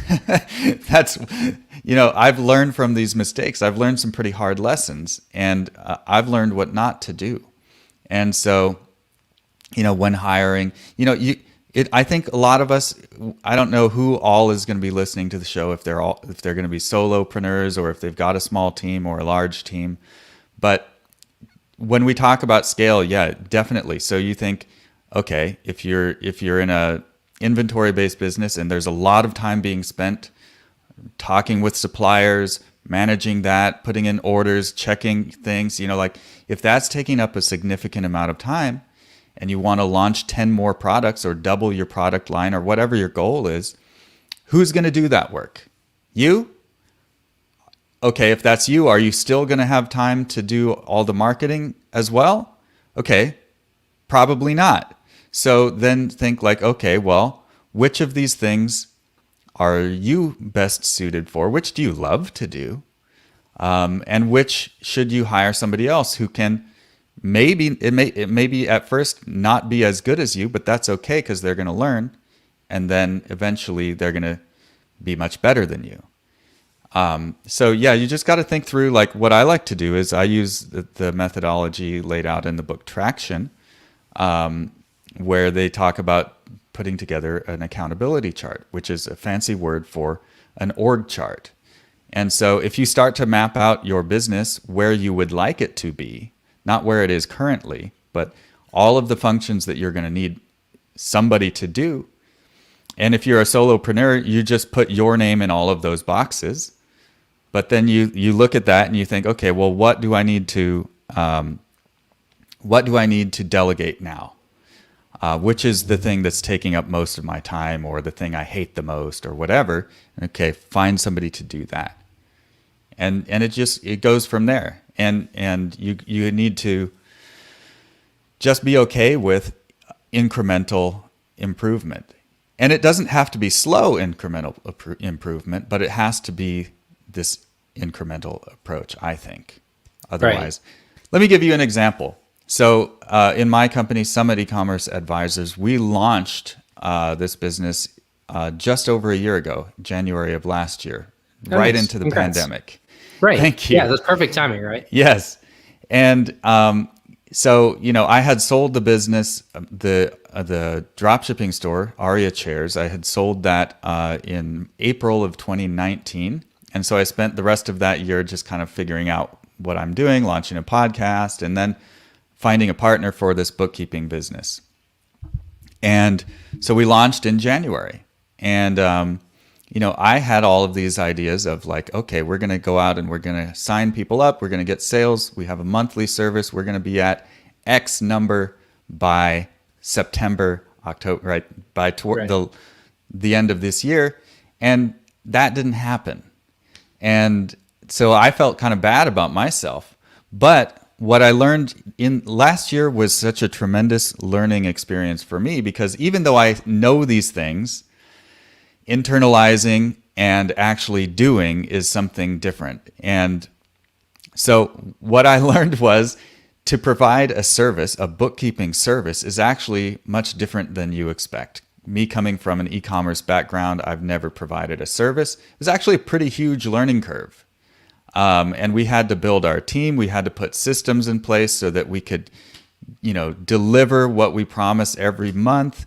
I've learned from these mistakes. I've learned some pretty hard lessons, and I've learned what not to do. And so, when hiring, I think a lot of us, I don't know who all is going to be listening to the show, if they're going to be solopreneurs or if they've got a small team or a large team. But when we talk about scale, definitely. So you think, okay, if you're in a inventory-based business and there's a lot of time being spent talking with suppliers, managing that, putting in orders, checking things, like if that's taking up a significant amount of time and you want to launch 10 more products or double your product line or whatever your goal is, who's going to do that work? You? Okay, if that's you, are you still going to have time to do all the marketing as well? Okay, probably not. So then think like, okay, well, which of these things are you best suited for? Which do you love to do? And which should you hire somebody else who can, it may be at first not be as good as you, but that's okay because they're going to learn. And then eventually they're going to be much better than you. You just got to think through, like what I like to do is I use the methodology laid out in the book Traction, where they talk about putting together an accountability chart, which is a fancy word for an org chart. And so if you start to map out your business where you would like it to be, not where it is currently, but all of the functions that you're going to need somebody to do. And if you're a solopreneur, you just put your name in all of those boxes. But then you look at that and you think, okay, well, what do I need to delegate now? Which is the thing that's taking up most of my time, or the thing I hate the most, or whatever. Okay, find somebody to do that, and it goes from there. And you need to just be okay with incremental improvement, and it doesn't have to be slow incremental improvement, but it has to be this incremental approach, I think. Otherwise, Let me give you an example. So in my company, Summit eCommerce Advisors, we launched this business just over a year ago, January of last year, right into the pandemic. Right. Thank you. Yeah, that's perfect timing, right? Yes. And so, I had sold the business, the dropshipping store, Aria Chairs. I had sold that in April of 2019. And so I spent the rest of that year just kind of figuring out what I'm doing, launching a podcast, and then finding a partner for this bookkeeping business. And so we launched in January. And I had all of these ideas of like, okay, we're going to go out and we're going to sign people up. We're going to get sales. We have a monthly service. We're going to be at X number by September, October, right? By the end of this year. And that didn't happen. And so I felt kind of bad about myself. But what I learned in last year was such a tremendous learning experience for me, because even though I know these things, internalizing and actually doing is something different. And so what I learned was to provide a service, a bookkeeping service, is actually much different than you expect. Me coming from an e-commerce background, I've never provided a service. It was actually a pretty huge learning curve. And we had to build our team. We had to put systems in place so that we could, deliver what we promise every month,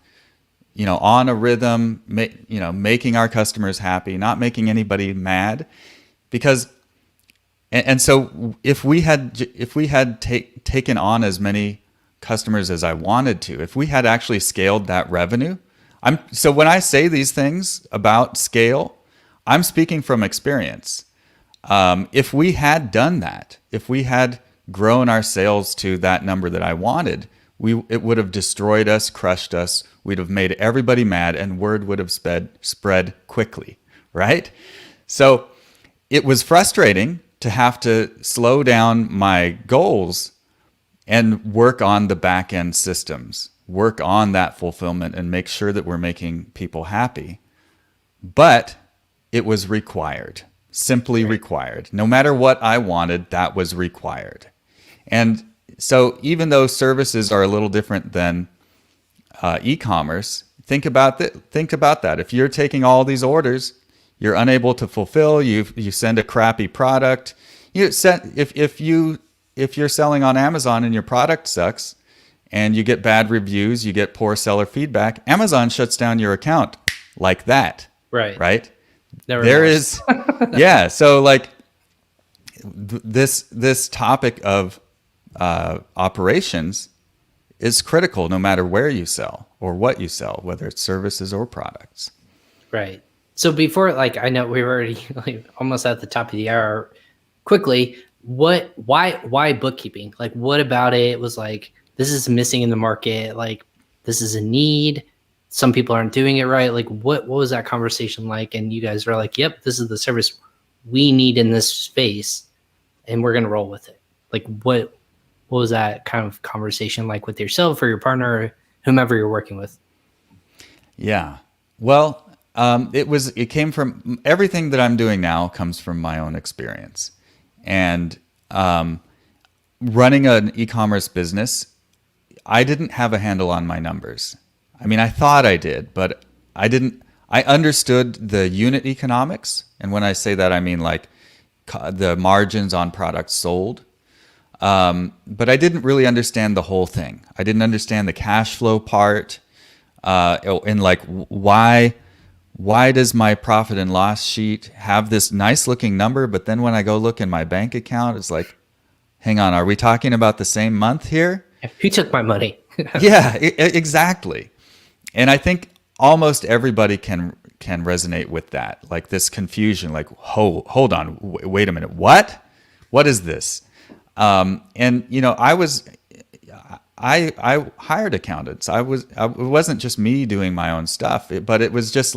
on a rhythm, making our customers happy, not making anybody mad. Because, and so if we had taken on as many customers as I wanted to, if we had actually scaled that revenue, so when I say these things about scale, I'm speaking from experience. If we had done that, if we had grown our sales to that number that I wanted, it would have destroyed us, crushed us. We'd have made everybody mad, and word would have spread quickly, right? So it was frustrating to have to slow down my goals and work on the back end systems, work on that fulfillment, and make sure that we're making people happy. But it was required, simply required. No matter what I wanted, that was required. And so even though services are a little different than e-commerce, think about that. If you're taking all these orders, you're unable to fulfill, you send a crappy product. If you're selling on Amazon and your product sucks and you get bad reviews, you get poor seller feedback, Amazon shuts down your account like that. Right? There is yeah, so like this topic of operations is critical no matter where you sell or what you sell, whether it's services or products. Right. So before, I know we were already almost at the top of the hour. Quickly, why bookkeeping? What about it was this is missing in the market? This is a need. Some people aren't doing it right. What was that conversation like? And you guys were like, yep, this is the service we need in this space, and we're going to roll with it. What was that kind of conversation like with yourself or your partner or whomever you're working with? Yeah. Well, it came from everything that I'm doing now comes from my own experience. And running an e-commerce business, I didn't have a handle on my numbers. I mean, I thought I did, but I didn't. I understood the unit economics. And when I say that, I mean the margins on products sold. But I didn't really understand the whole thing. I didn't understand the cash flow part, and why does my profit and loss sheet have this nice looking number, but then when I go look in my bank account, it's like, hang on, are we talking about the same month here? Who took my money? Yeah, exactly. And I think almost everybody can resonate with that, this confusion, hold on, wait a minute, what is this? And I hired accountants. It wasn't just me doing my own stuff, but it was just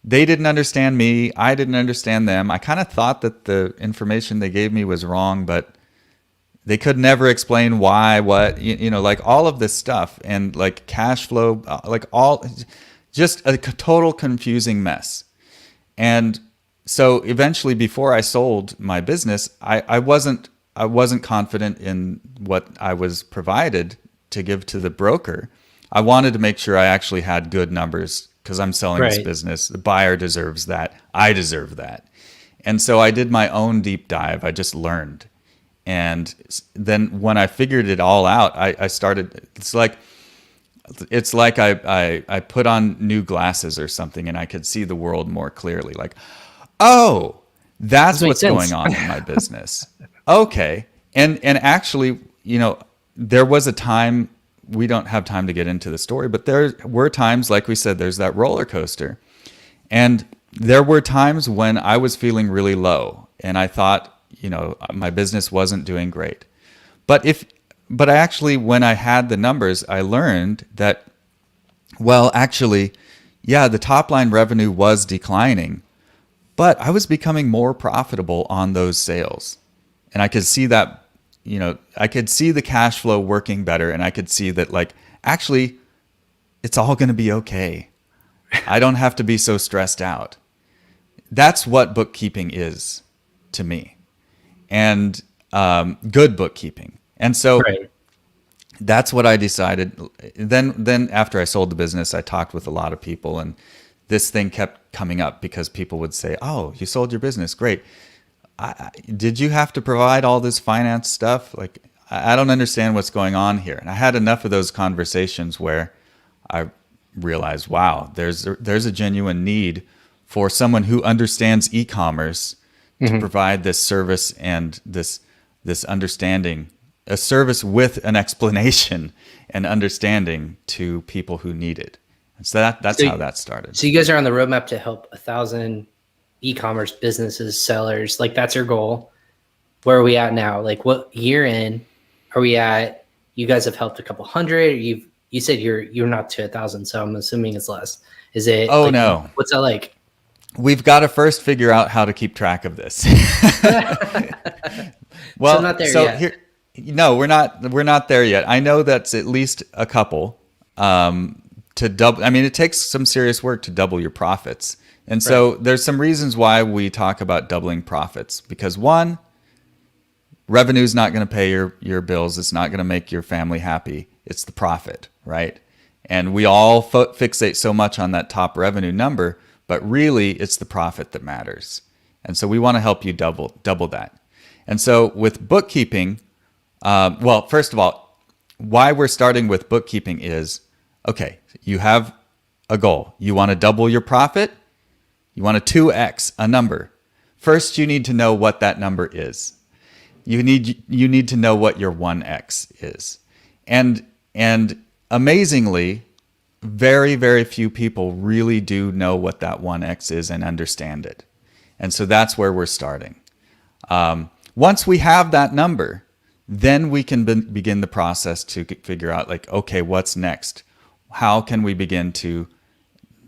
they didn't understand me. I didn't understand them. I kind of thought that the information they gave me was wrong, but they could never explain why, all of this stuff and cash flow, just a total confusing mess. And so eventually, before I sold my business, I wasn't confident in what I was provided to give to the broker. I wanted to make sure I actually had good numbers because I'm selling this business. The buyer deserves that. I deserve that. And so I did my own deep dive. I just learned. And then when I figured it all out, I started, it's like I put on new glasses or something and I could see the world more clearly. Oh, that's what's going on in my business. Okay. And actually, there was a time, we don't have time to get into the story, but there were times, like we said, there's that roller coaster. And there were times when I was feeling really low and I thought, my business wasn't doing great. But I actually, when I had the numbers, I learned that, well, actually, yeah, the top line revenue was declining, but I was becoming more profitable on those sales. And I could see that, I could see the cash flow working better. And I could see that, like, actually, it's all going to be okay. I don't have to be so stressed out. That's what bookkeeping is to me, and good bookkeeping. And so that's what I decided. Then after I sold the business, I talked with a lot of people, and this thing kept coming up because people would say, "Oh, you sold your business, great. Did you have to provide all this finance stuff? Like, I don't understand what's going on here." And I had enough of those conversations where I realized, wow, there's a genuine need for someone who understands e-commerce to provide this service and this understanding, a service with an explanation and understanding to people who need it. And so that's how that started. So you guys are on the roadmap to help 1,000 e-commerce businesses, sellers. Like, that's your goal. Where are we at now? Like, what year in are we at? You guys have helped a couple hundred. You said you're not to 1,000, so I'm assuming it's less. Is it? Oh, no. What's that like? We've got to first figure out how to keep track of this. Well, so not there yet. Here, no, we're not there yet. I know that's at least a couple to double. I mean, it takes some serious work to double your profits. And so there's some reasons why we talk about doubling profits, because one, revenue is not going to pay your bills. It's not going to make your family happy. It's the profit, right? And we all fixate so much on that top revenue number, but really it's the profit that matters. And so we want to help you double that. And so with bookkeeping, well, first of all, why we're starting with bookkeeping is, okay, you have a goal. You want to double your profit. You want to 2x a number. First, you need to know what that number is. You need to know what your 1x is. And amazingly, very, very few people really do know what that 1x is and understand it. And so that's where we're starting. Once we have that number, then we can begin the process to figure out, like, okay, what's next? How can we begin to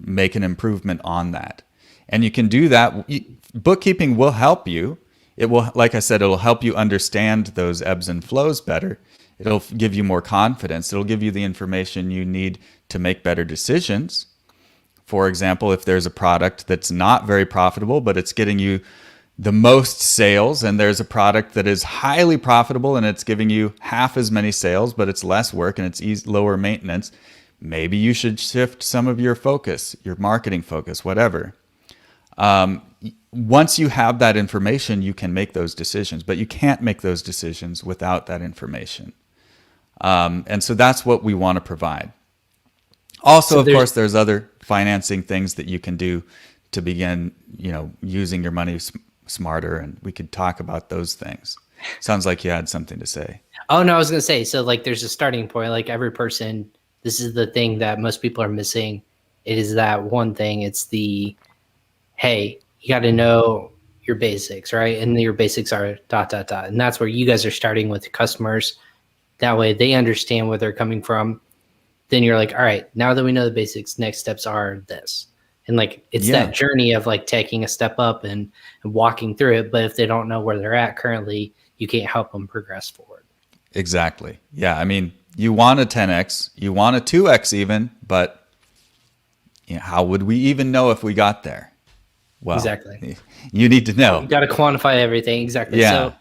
make an improvement on that? And you can do that. Bookkeeping will help you. It will, like I said, it'll help you understand those ebbs and flows better. It'll give you more confidence. It'll give you the information you need to make better decisions. For example, if there's a product that's not very profitable, but it's getting you the most sales, and there's a product that is highly profitable and it's giving you half as many sales, but it's less work and it's lower maintenance, maybe you should shift some of your focus, your marketing focus, whatever. Once you have that information, you can make those decisions, but you can't make those decisions without that information. And so that's what we want to provide. Also, so of course, there's other financing things that you can do to begin, using your money smarter, and we could talk about those things. Sounds like you had something to say. Oh, no, I was going to say, so like there's a starting point, like every person, this is the thing that most people are missing. It is that one thing. It's the, hey, you got to know your basics, right? And your basics are ... And that's where you guys are starting with customers. That way they understand where they're coming from. Then you're like, all right, now that we know the basics, next steps are this. And like, it's that journey of like taking a step up and walking through it. But if they don't know where they're at currently, you can't help them progress forward. Exactly. Yeah. I mean, you want a 10x, you want a 2x even, but how would we even know if we got there? Well, exactly. You need to know. You got to quantify everything. Exactly. Yeah.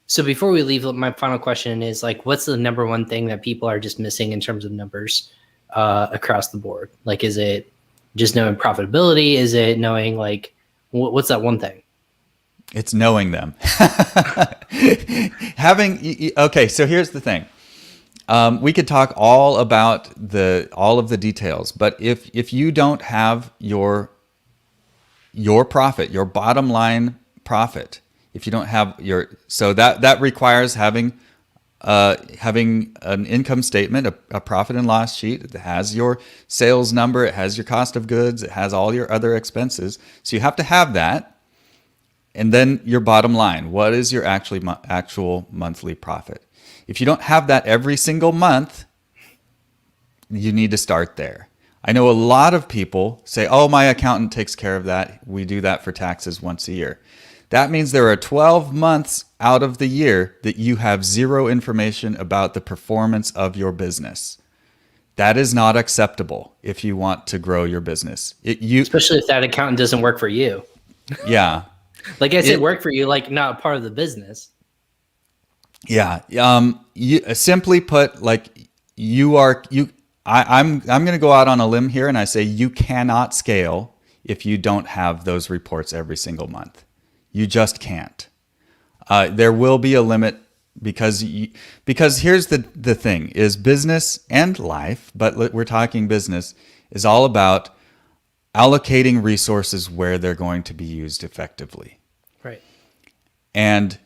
So before we leave, my final question is like, what's the number one thing that people are just missing in terms of numbers across the board? Like, is it just knowing profitability? Is it knowing like, what's that one thing? It's knowing them. Okay, so here's the thing. We could talk all about all of the details, but if you don't have your profit, your bottom line profit, if you don't have so that requires having having an income statement, a profit and loss sheet. It has your sales number, it has your cost of goods, it has all your other expenses. So you have to have that. And then your bottom line, what is your actual monthly profit? If you don't have that every single month, you need to start there. I know a lot of people say, oh, my accountant takes care of that. We do that for taxes once a year. That means there are 12 months out of the year that you have zero information about the performance of your business. That is not acceptable if you want to grow your business. Especially if that accountant doesn't work for you. Yeah. Like I said, work for you, like not part of the business. Yeah. You simply put, like I'm going to go out on a limb here and I say you cannot scale if you don't have those reports every single month. You just can't. There will be a limit because here's the thing is business and life, but we're talking business, is all about allocating resources where they're going to be used effectively. Right. And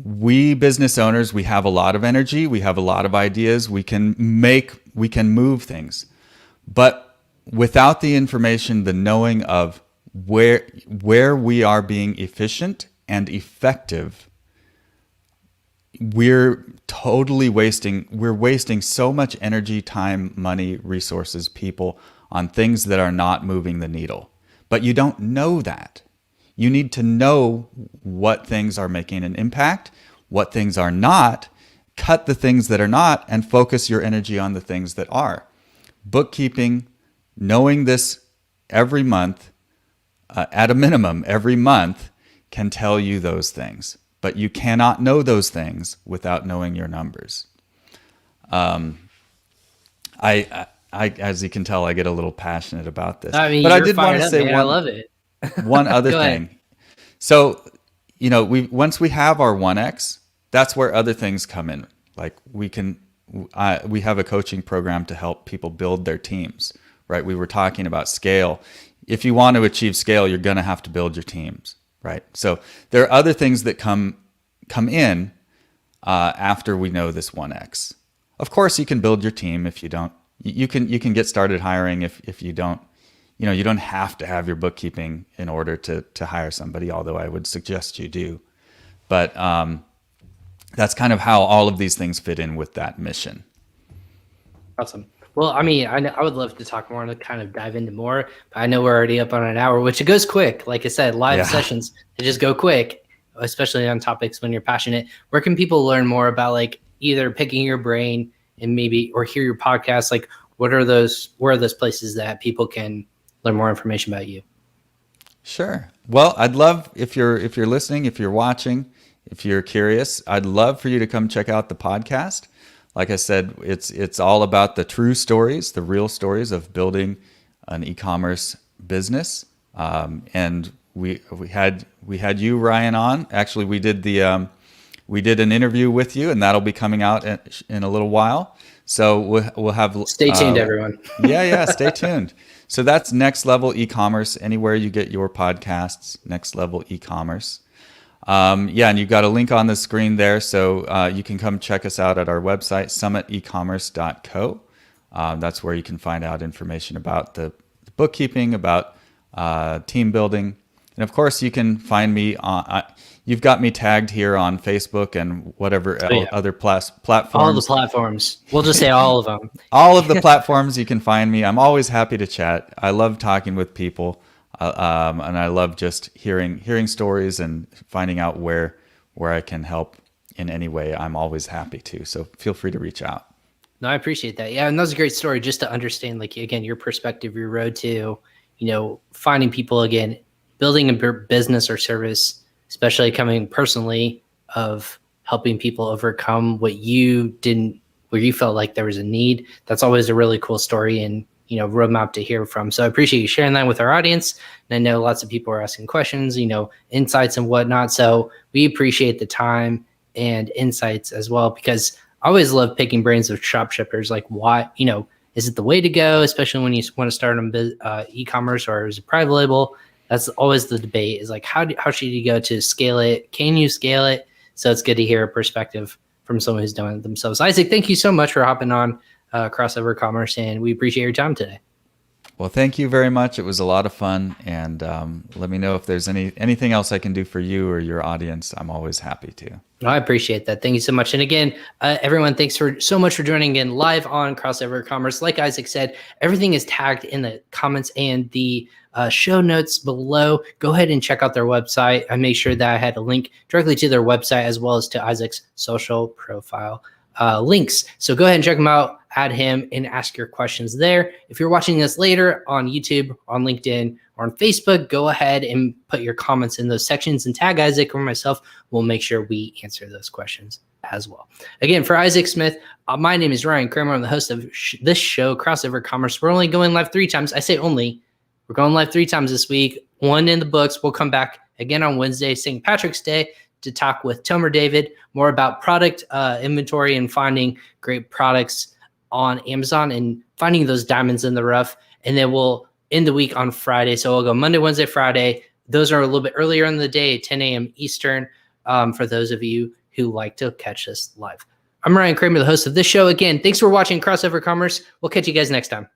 we business owners, we have a lot of energy, we have a lot of ideas, we can move things. But without the information, the knowing of where we are being efficient and effective, we're wasting so much energy, time, money, resources, people on things that are not moving the needle. But you don't know that. You need to know what things are making an impact, what things are not, cut the things that are not, and focus your energy on the things that are. Bookkeeping, knowing this every month, at a minimum every month, can tell you those things. But you cannot know those things without knowing your numbers. I as you can tell, I get a little passionate about this. I mean, but I did want to say I love it. one other thing. So, once we have our 1X, that's where other things come in. Like we have a coaching program to help people build their teams, right? We were talking about scale. If you want to achieve scale, you're going to have to build your teams, right? So there are other things that come in after we know this 1X. Of course, you can build your team if you don't. You can get started hiring if you don't. You don't have to have your bookkeeping in order to hire somebody, although I would suggest you do. But that's kind of how all of these things fit in with that mission. Awesome. Well, I mean, I would love to talk more and kind of dive into more, but I know we're already up on an hour, which it goes quick. Like I said, live sessions, they just go quick, especially on topics when you're passionate. Where can people learn more about like either picking your brain and or hear your podcast? Like where are those places that people can learn more information about you? Sure. Well, I'd love if you're listening, if you're watching, if you're curious, I'd love for you to come check out the podcast. Like I said, it's all about the true stories, the real stories of building an e-commerce business. And we had you, Ryan, on. Actually, we did an interview with you, and that'll be coming out in a little while. So we'll have. Stay tuned, everyone. Yeah, stay tuned. So that's Next Level E-commerce. Anywhere you get your podcasts, Next Level E-commerce. And you've got a link on the screen there, so you can come check us out at our website, summitecommerce.co. That's where you can find out information about the bookkeeping, about team building. And of course, you can find me on, you've got me tagged here on Facebook and whatever other platforms. All the platforms. We'll just say all of them. All of the platforms you can find me. I'm always happy to chat. I love talking with people. And I love just hearing stories and finding out where I can help in any way. I'm always happy to. So feel free to reach out. No, I appreciate that. Yeah, and that was a great story just to understand, like, again, your perspective, your road to, finding people, again, building a business or service, especially coming personally of helping people overcome what you felt like there was a need. That's always a really cool story and roadmap to hear from. So I appreciate you sharing that with our audience. And I know lots of people are asking questions, insights and whatnot. So we appreciate the time and insights as well, because I always love picking brains of shop shippers. Like why, is it the way to go, especially when you want to start on e-commerce or as a private label? That's always the debate is like, how should you go to scale it? Can you scale it? So it's good to hear a perspective from someone who's done it themselves. Isaac, thank you so much for hopping on Crossover Commerce, and we appreciate your time today. Well, thank you very much. It was a lot of fun, and let me know if there's anything else I can do for you or your audience. I'm always happy to. I appreciate that. Thank you so much. And again, everyone, thanks so much for joining in live on Crossover Commerce. Like Isaac said, everything is tagged in the comments and the show notes below. Go ahead and check out their website. I made sure that I had a link directly to their website as well as to Isaac's social profile links. So go ahead and check them out, add him, and ask your questions there. If you're watching this later on YouTube, on LinkedIn, or on Facebook, go ahead and put your comments in those sections and tag Isaac or myself. We'll make sure we answer those questions as well. Again, for Isaac Smith, my name is Ryan Cramer. I'm the host of this show, Crossover Commerce. We're only going live 3 times. I say only. We're going live 3 times this week. 1 in the books. We'll come back again on Wednesday, St. Patrick's Day, to talk with Tomer David more about product inventory and finding great products on Amazon and finding those diamonds in the rough. And then we'll end the week on Friday. So we'll go Monday, Wednesday, Friday. Those are a little bit earlier in the day, 10 a.m. Eastern, for those of you who like to catch this live. I'm Ryan Cramer, the host of this show. Again, thanks for watching Crossover Commerce. We'll catch you guys next time.